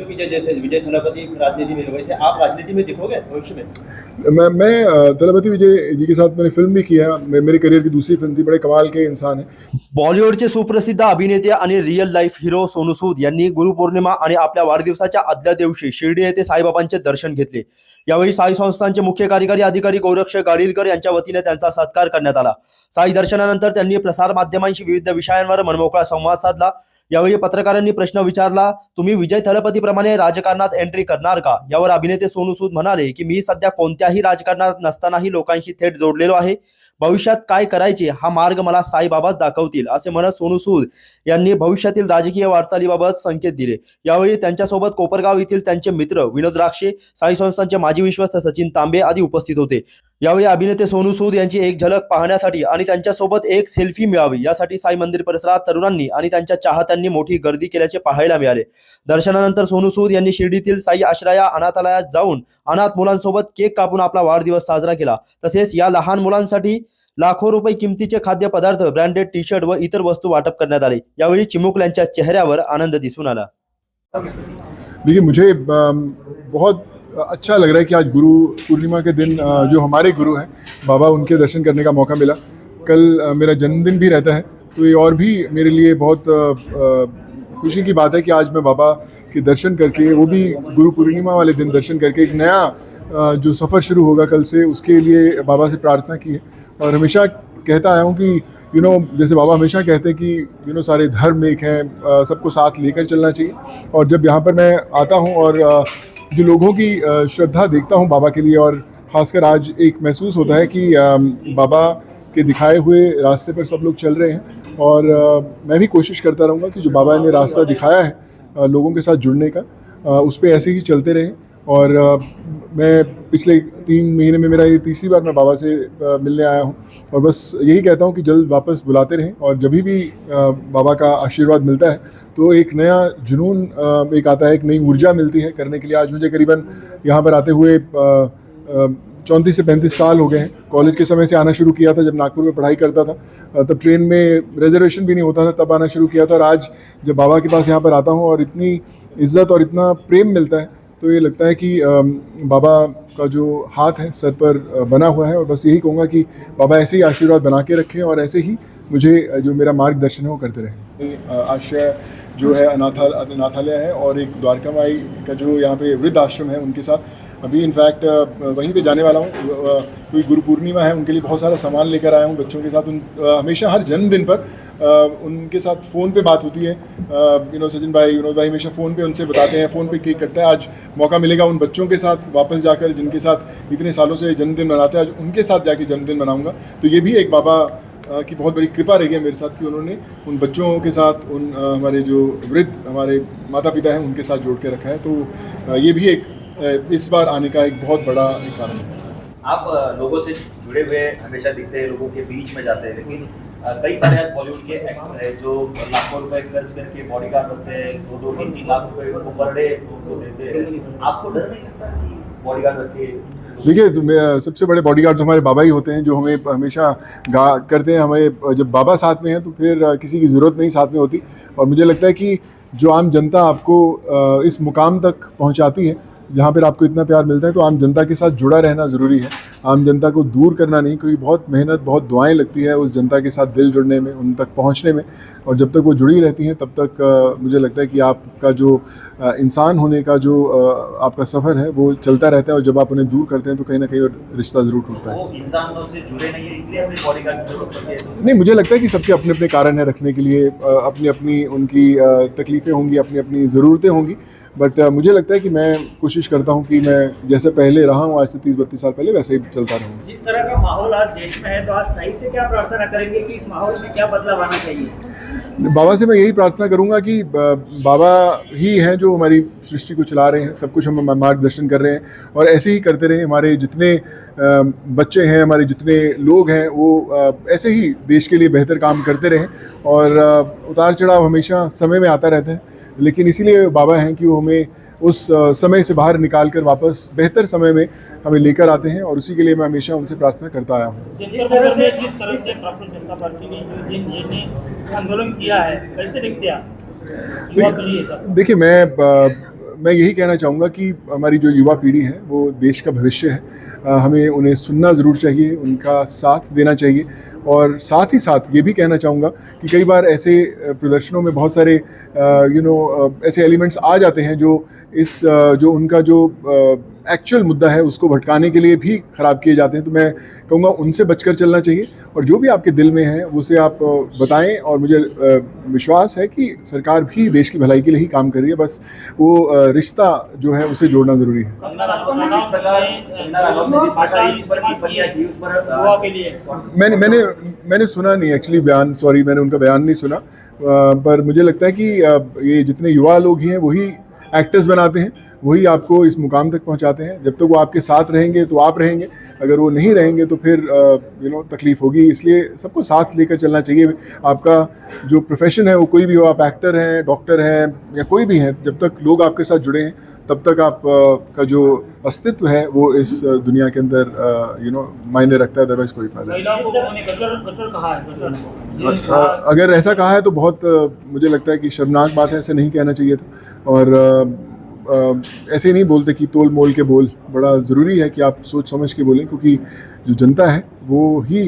विजय जैसे विजय थलापति राजनीति में, वैसे आप राजनीति में दिखोगे भविष्य में? मैं थलापति विजय जी के साथ मैंने फिल्म भी की है। मेरे करियर की दूसरी फिल्म थी। बड़े कमाल के इंसान है। बॉलिवूडचे सुप्रसिद्ध अभिनेते आणि रिअल लाईफ हिरो सोनू सूद यांनी गुरुपौर्णिमा आणि आपल्या वाढदिवसाच्या आदल्या दिवशी शिर्डी येथे साईबाबांचे दर्शन घेतले। यावेळी साई संस्थानचे मुख्य कार्यकारी अधिकारी गौरक्ष गाडीलकर यांच्या वतीने त्यांचा सत्कार करण्यात आला। साई दर्शनानंतर त्यांनी प्रसार माध्यमांशी विविध विषयांवर मनमोकळा संवाद साधला। यावेळी पत्रकारांनी प्रश्न विचारला, तुम्ही विजय थलपतीप्रमाणे राजकारणात एंट्री करणार का? यावर अभिनेते सोनू सूद म्हणाले की मी सध्या कोणत्याही राजकारणात नसतानाही लोकांशी थेट जोडलेलो आहे। भविष्यात काय करायचे हा मार्ग मला साईबाबाच दाखवतील असे म्हणत सोनू सूद यांनी भविष्यातील राजकीय वाटचालीबाबत संकेत दिले। यावेळी त्यांच्यासोबत कोपरगाव येथील त्यांचे मित्र विनोद राक्षे, साई संस्थानचे माजी विश्वस्त सचिन तांबे आदी उपस्थित होते। यावेळी अभिनेते सोनू सूद यांची एक झलक पाहण्यासाठी आणि त्यांच्यासोबत एक सेल्फी मिळावी यासाठी साई मंदिर परिसरात तरुणांनी आणि त्यांच्या चाहत्यांनी मोठी गर्दी केल्याचे पाहायला मिळाले। दर्शनानंतर सोनू सूद यांनी शिर्डीतील साई आश्रया अनाथालयात जाऊन अनाथ मुलांसोबत केक कापून आपला वाढदिवस साजरा केला। तसेच या लहान मुलांसाठी लाखो रुपये किमतीचे खाद्यपदार्थ, ब्रँडेड टी शर्ट व इतर वस्तू वाटप करण्यात आले। यावेळी चिमुकल्यांच्या चेहऱ्यावर आनंद दिसून आला। देखिए, मुझे बहुत अच्छा लग रहा है कि आज गुरु पूर्णिमा के दिन जो हमारे गुरु हैं बाबा, उनके दर्शन करने का मौका मिला। कल मेरा जन्मदिन भी रहता है, तो ये और भी मेरे लिए बहुत खुशी की बात है कि आज मैं बाबा के दर्शन करके, वो भी गुरु पूर्णिमा वाले दिन दर्शन करके, एक नया जो सफ़र शुरू होगा कल से, उसके लिए बाबा से प्रार्थना की है। और हमेशा कहता आया हूँ कि जैसे बाबा हमेशा कहते हैं कि सारे धर्म एक हैं, सबको साथ लेकर चलना चाहिए। और जब यहाँ पर मैं आता हूँ और जो लोगों की श्रद्धा देखता हूँ बाबा के लिए, और ख़ासकर आज एक महसूस होता है कि बाबा के दिखाए हुए रास्ते पर सब लोग चल रहे हैं। और मैं भी कोशिश करता रहूँगा कि जो बाबा ने रास्ता दिखाया है लोगों के साथ जुड़ने का, उस पर ऐसे ही चलते रहें। और मैं पिछले 3 महीने में मेरा ये तीसरी बार मैं बाबा से मिलने आया हूँ, और बस यही कहता हूँ कि जल्द वापस बुलाते रहें। और जब भी बाबा का आशीर्वाद मिलता है तो एक नया जुनून एक आता है, एक नई ऊर्जा मिलती है करने के लिए। आज मुझे करीबन यहाँ पर आते हुए 34 से 35 साल हो गए हैं। कॉलेज के समय से आना शुरू किया था, जब नागपुर में पढ़ाई करता था, तब ट्रेन में रिजर्वेशन भी नहीं होता था, तब आना शुरू किया था। और आज जब बाबा के पास यहाँ पर आता हूँ और इतनी इज्जत और इतना प्रेम मिलता है, तो ये लगता है कि बाबा का जो हाथ है सर पर बना हुआ है। और बस यही कहूँगा कि बाबा ऐसे ही आशीर्वाद बना के रखें और ऐसे ही मुझे जो मेरा मार्गदर्शन है वो करते रहें। आश्रय जो है अनाथालय है, और एक द्वारका माई का जो यहाँ पे वृद्ध आश्रम है, उनके साथ अभी इनफैक्ट वहीं पे जाने वाला हूँ। कोई गुरु पूर्णिमा है, उनके लिए बहुत सारा सामान लेकर आया हूँ बच्चों के साथ। हमेशा हर जन्मदिन पर उनके साथ फ़ोन पे बात होती है। सचिन भाई, विनोद भाई हमेशा फ़ोन पे उनसे बताते हैं, फ़ोन पे केक कटता है। आज मौका मिलेगा उन बच्चों के साथ वापस जाकर, जिनके साथ इतने सालों से जन्मदिन मनाते हैं, आज उनके साथ जाके जन्मदिन मनाऊँगा। तो ये भी एक बाबा की बहुत बड़ी कृपा रही है मेरे साथ कि उन्होंने उन बच्चों के साथ, उन हमारे जो वृद्ध हमारे माता पिता हैं, उनके साथ जोड़ के रखा है। तो ये भी एक इस बार आने का एक बहुत बड़ा एक कारण है। आप लोगों से जुड़े हुए हमेशा दिखते हैं, लोगों के बीच में जाते हैं, लेकिन कई सारे बॉलीवुड के एक्टर हैं जो लाखों रुपए खर्च करके बॉडीगार्ड बनते हैं, 2-2, 3-3 लाख रुपए उनको पर डे उनको देते हैं। आपको डर नहीं लगता कि बॉडीगार्ड रखे? देखिए, सबसे बड़े बॉडीगार्ड तो हमारे बाबा ही होते हैं, जो हमें हमेशा करते हैं। हमें जब बाबा साथ में हैं तो फिर किसी की ज़रूरत नहीं साथ में होती। और मुझे लगता है कि जो आम जनता आपको इस मुकाम तक पहुंचाती है जहाँ पर आपको इतना प्यार मिलता है, तो आम जनता के साथ जुड़ा रहना ज़रूरी है। आम जनता को दूर करना नहीं, क्योंकि बहुत मेहनत, बहुत दुआएं लगती है उस जनता के साथ दिल जुड़ने में, उन तक पहुँचने में। और जब तक वो जुड़ी रहती हैं, तब तक मुझे लगता है कि आपका जो इंसान होने का जो आपका सफ़र है वो चलता रहता है। और जब आप उन्हें दूर करते हैं तो कहीं ना कहीं रिश्ता ज़रूर टूटता है। वो इंसान से जुड़े नहीं है, इसलिए अपने बॉडीगार्ड की जरूरत पड़ती है? नहीं, मुझे लगता है कि सबके अपने अपने कारण हैं रखने के लिए, अपनी अपनी उनकी तकलीफ़ें होंगी, अपनी अपनी ज़रूरतें होंगी। बट मुझे लगता है कि मैं कोशिश करता हूँ कि मैं जैसे पहले रहा हूँ आज से 30-32 साल पहले, वैसे ही चलता रहूँ। जिस तरह का माहौल आज देश में है, तो आज सही से क्या प्रार्थना करेंगे कि इस माहौल में क्या बदलाव आना चाहिए? बाबा से मैं यही प्रार्थना करूँगा कि बाबा ही हैं जो हमारी सृष्टि को चला रहे हैं, सब कुछ हम मार्गदर्शन कर रहे हैं, और ऐसे ही करते रहें। हमारे जितने बच्चे हैं, हमारे जितने लोग हैं, वो ऐसे ही देश के लिए बेहतर काम करते रहें। और उतार चढ़ाव हमेशा समय में आता रहता है, लेकिन इसीलिए बाबा हैं कि वो हमें उस समय से बाहर निकाल कर वापस बेहतर समय में हमें लेकर आते हैं। और उसी के लिए मैं हमेशा उनसे प्रार्थना करता आया हूँ। जिस तरह से भारतीय जनता पार्टी ने आंदोलन किया है, कैसे देखते हैं आप? देखिए, मैं मैं यही कहना चाहूँगा कि हमारी जो युवा पीढ़ी है वो देश का भविष्य है। हमें उन्हें सुनना ज़रूर चाहिए, उनका साथ देना चाहिए, और साथ ही साथ ये भी कहना चाहूँगा कि कई बार ऐसे प्रदर्शनों में बहुत सारे ऐसे एलिमेंट्स आ जाते हैं जो जो उनका जो एक्चुअल मुद्दा है उसको भटकाने के लिए भी ख़राब किए जाते हैं। तो मैं कहूँगा उनसे बचकर चलना चाहिए, और जो भी आपके दिल में है उसे आप बताएं। और मुझे विश्वास है कि सरकार भी देश की भलाई के लिए ही काम कर रही है, बस वो रिश्ता जो है उसे जोड़ना ज़रूरी है। कंगना रनौत ने जिस प्रकार इस पर टिप्पणियां की, उस पर गोवा के लिए मैंने सुना नहीं एक्चुअली बयान, सॉरी मैंने उनका बयान नहीं सुना, पर मुझे लगता है कि ये जितने युवा लोग हैं वही एक्टर्स बनाते हैं, वही आपको इस मुकाम तक पहुंचाते हैं। जब तक वो आपके साथ रहेंगे तो आप रहेंगे, अगर वो नहीं रहेंगे तो फिर तकलीफ़ होगी। इसलिए सबको साथ लेकर चलना चाहिए। आपका जो प्रोफेशन है वो कोई भी हो, आप एक्टर हैं, डॉक्टर हैं या कोई भी हैं, जब तक लोग आपके साथ जुड़े हैं तब तक आप का जो अस्तित्व है वो इस दुनिया के अंदर मायने रखता है, अदरवाइज कोई फायदा नहीं। अगर ऐसा कहा है तो बहुत मुझे लगता है कि शर्मनाक बात है, ऐसे नहीं कहना चाहिए था। और ऐसे नहीं बोलते कि तोल मोल के बोल, बड़ा ज़रूरी है कि आप सोच समझ के बोलें, क्योंकि जो जनता है वो ही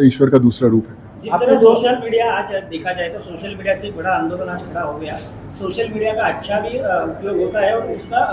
ईश्वर का दूसरा रूप है। जिस तरह सोशल मीडिया आज देखा जाए तो सोशल मीडिया से बड़ा आंदोलन आज खड़ा हो गया। सोशल मीडिया का अच्छा भी उपयोग होता है और उसका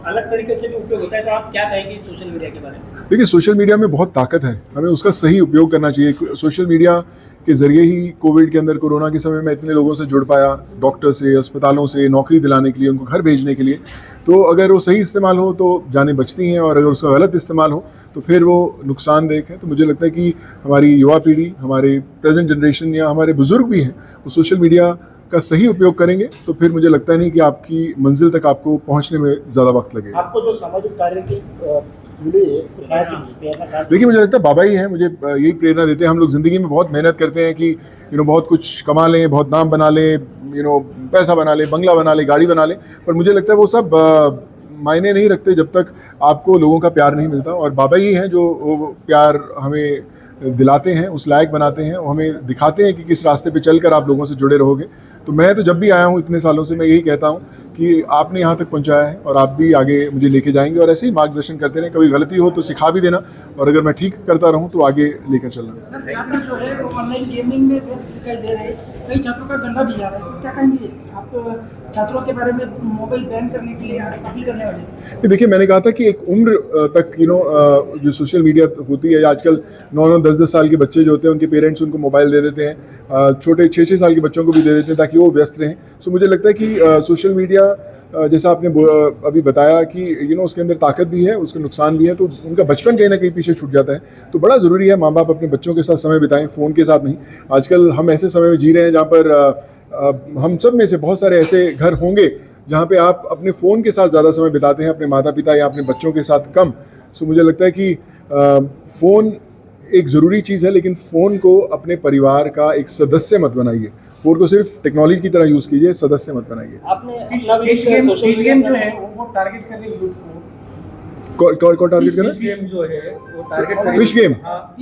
अलग तरीके से भी उपयोग होता है, तो आप क्या कहेंगे सोशल मीडिया के बारे में? देखिए, सोशल मीडिया में बहुत ताकत है, हमें उसका सही उपयोग करना चाहिए। सोशल मीडिया के ज़रिए ही कोविड के अंदर, कोरोना के समय में इतने लोगों से जुड़ पाया, डॉक्टर से, अस्पतालों से, नौकरी दिलाने के लिए, उनको घर भेजने के लिए। तो अगर वो सही इस्तेमाल हो तो जानें बचती हैं, और अगर उसका गलत इस्तेमाल हो तो फिर वो नुकसानदेह है। तो मुझे लगता है कि हमारी युवा पीढ़ी, हमारे प्रेजेंट जनरेशन या हमारे बुज़ुर्ग भी हैं, वो सोशल मीडिया का सही उपयोग करेंगे तो फिर मुझे लगता नहीं कि आपकी मंजिल तक आपको पहुंचने में ज़्यादा वक्त लगेगा। आपको जो सामाजिक कार्य की मिली है तो कहाँ से मिली? देखिए, मुझे लगता है बाबा ही हैं, मुझे यही प्रेरणा देते हैं। हम लोग ज़िंदगी में बहुत मेहनत करते हैं कि बहुत कुछ कमा लें, बहुत नाम बना लें, पैसा बना लें, बंगला बना लें, गाड़ी बना लें, पर मुझे लगता है वो सब मायने नहीं रखते जब तक आपको लोगों का प्यार नहीं मिलता। और बाबा ही हैं जो वो प्यार हमें दिलाते हैं, उस लायक बनाते हैं, हमें दिखाते हैं कि किस रास्ते पे चलकर आप लोगों से जुड़े रहोगे। तो मैं तो जब भी आया हूँ इतने सालों से, मैं यही कहता हूँ कि आपने यहाँ तक पहुँचाया है और आप भी आगे मुझे लेके जाएंगे, और ऐसे ही मार्गदर्शन करते रहें। कभी गलती हो तो सिखा भी देना, और अगर मैं ठीक करता रहूँ तो आगे लेकर चलना। छात्र जो है वो ऑनलाइन गेमिंग में व्यस्त दिखाई दे रहे हैं, कई छात्रों का गंदा भी जा रहा है, तो क्या कहेंगे आप छात्रों के बारे में मोबाइल बैन करने के लिए अपील करने वाले? देखिए, मैंने कहा था कि एक उम्र तक जो सोशल मीडिया होती है, आजकल 9-9, 10-10 साल के बच्चे जो होते हैं उनके पेरेंट्स उनको मोबाइल दे देते हैं, छोटे 6-6 साल के बच्चों को भी दे देते हैं ताकि वो व्यस्त रहें। सो मुझे लगता है कि सोशल मीडिया, जैसा आपने अभी बताया कि उसके अंदर ताकत भी है, उसके नुकसान भी है, तो उनका बचपन कहीं ना कहीं पीछे छूट जाता है। तो बड़ा ज़रूरी है माँ बाप अपने बच्चों के साथ समय बिताएं, फ़ोन के साथ नहीं। आजकल हम ऐसे समय में जी रहे हैं जहाँ पर हम सब में से बहुत सारे ऐसे घर होंगे जहाँ पे आप अपने फ़ोन के साथ ज़्यादा समय बिताते हैं, अपने माता पिता या अपने बच्चों के साथ कम। सो मुझे लगता है कि फ़ोन एक ज़रूरी चीज़ है, लेकिन फ़ोन को अपने परिवार का एक सदस्य मत बनाइए। फ़ोन को सिर्फ टेक्नोलॉजी की तरह यूज़ कीजिए, सदस्य मत बनाइए। आपने अपना भी सोशल मीडिया जो है वो टारगेट कर रहे यूथ को। कौन टारगेट कर रहा है? गेम जो है वो टारगेट कर फिश गेम? हाँ,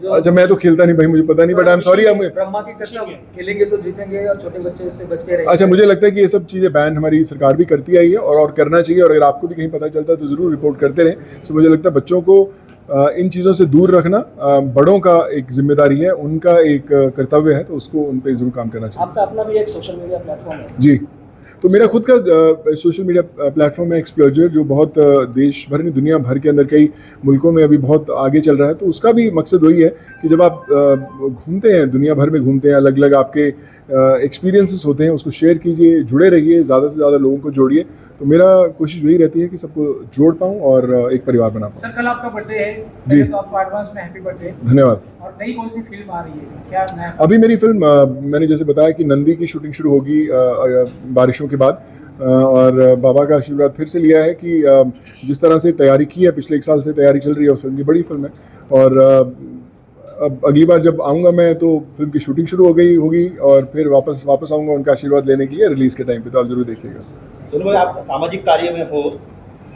अच्छा, मैं तो खेलता नहीं भाई, मुझे पता नहीं, but I am sorry. Brahma की कसम, खेलेंगे तो जीतेंगे और छोटे बच्चे से बच के रहेंगे। अच्छा, मुझे लगता है कि ये सब चीज़ें बैन हमारी सरकार भी करती आई है, और करना चाहिए। और अगर आपको भी कहीं पता चलता है तो ज़रूर रिपोर्ट करते रहें। सो मुझे लगता है बच्चों को इन चीज़ों से दूर रखना बड़ों का एक जिम्मेदारी है, उनका एक कर्तव्य है, तो उसको उन पर ज़रूर काम करना चाहिए। आपका अपना भी एक सोशल मीडिया प्लेटफॉर्म है? जी, तो मेरा खुद का सोशल मीडिया प्लेटफॉर्म है एक्सप्लोजर, जो बहुत देश भर में, दुनिया भर के अंदर कई मुल्कों में अभी बहुत आगे चल रहा है। तो उसका भी मकसद वही है कि जब आप घूमते हैं, दुनिया भर में घूमते हैं, अलग अलग आपके एक्सपीरियंसेस होते हैं, उसको शेयर कीजिए, जुड़े रहिए, ज़्यादा से ज़्यादा लोगों को जोड़िए। तो मेरा कोशिश यही रहती है कि सबको जोड़ पाऊँ और एक परिवार बना पाऊँ। सर, कल आपका बर्थडे है, जी, तो आपको एडवांस में हैप्पी बर्थडे। धन्यवाद। और नई कौन सी फिल्म आ रही है, क्या नया? अभी मेरी फिल्म, मैंने जैसे बताया कि नंदी की शूटिंग शुरू होगी बारिशों के बाद, और बाबा का आशीर्वाद फिर से लिया है कि जिस तरह से तैयारी की है, पिछले 1 साल से तैयारी चल रही है उस फिल्म की, बड़ी फिल्म है। और अब अगली बार जब आऊँगा मैं तो फिल्म की शूटिंग शुरू हो गई होगी, और फिर वापस आऊँगा उनका आशीर्वाद लेने के लिए रिलीज़ के टाइम पे, तो आप जरूर देखिएगा। दोनों आप सामाजिक कार्य में हो,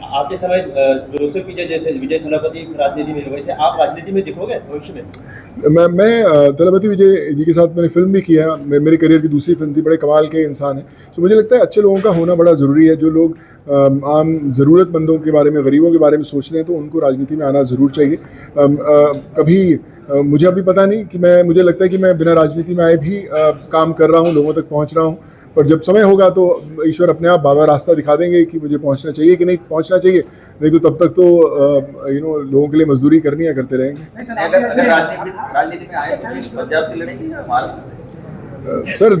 आपके समय जोसेफ विजय थलापति राजनीति में, वैसे आप राजनीति में दिखोगे भविष्य में? मैं थलापति विजय जी के साथ मैंने फिल्म भी किया है, मेरे करियर की दूसरी फिल्म थी, बड़े कमाल के इंसान हैं। तो मुझे लगता है अच्छे लोगों का होना बड़ा ज़रूरी है। जो लोग आम ज़रूरतमंदों के बारे में, गरीबों के बारे में सोचते हैं, तो उनको राजनीति में आना ज़रूर चाहिए। कभी मुझे अभी पता नहीं कि मुझे लगता है कि मैं बिना राजनीति में आए भी काम कर रहा हूँ, लोगों तक पहुँच रहा हूँ, पर जब समय होगा तो ईश्वर अपने आप बाबा रास्ता दिखा देंगे कि मुझे पहुंचना चाहिए कि नहीं पहुंचना चाहिए। नहीं तो तब तक तो लोगों के लिए मजदूरी करनी है, करते रहेंगे। नहीं सर, अगर आपके राजनीति में आए तो पंजाब से लड़ेंगे या महाराष्ट्र से? सर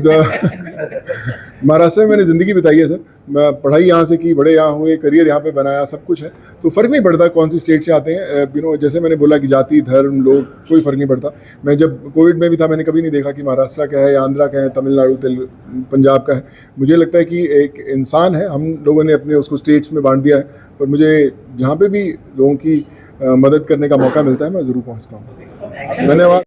महाराष्ट्र में मैंने ज़िंदगी बिताई है सर। मैं पढ़ाई यहाँ से की, बड़े यहाँ हुए, करियर यहाँ पे बनाया, सब कुछ है, तो फ़र्क नहीं पड़ता कौन सी स्टेट से आते हैं। जैसे मैंने बोला कि जाति, धर्म, लोग, कोई फ़र्क नहीं पड़ता। मैं जब कोविड में भी था, मैंने कभी नहीं देखा कि महाराष्ट्र का है या आंध्रा का है, तमिलनाडु, पंजाब का है। मुझे लगता है कि एक इंसान है, हम लोगों ने अपने उसको स्टेट्स में बांट दिया है, पर मुझे जहाँ पर भी लोगों की मदद करने का मौका मिलता है, मैं ज़रूर पहुँचता हूँ। धन्यवाद।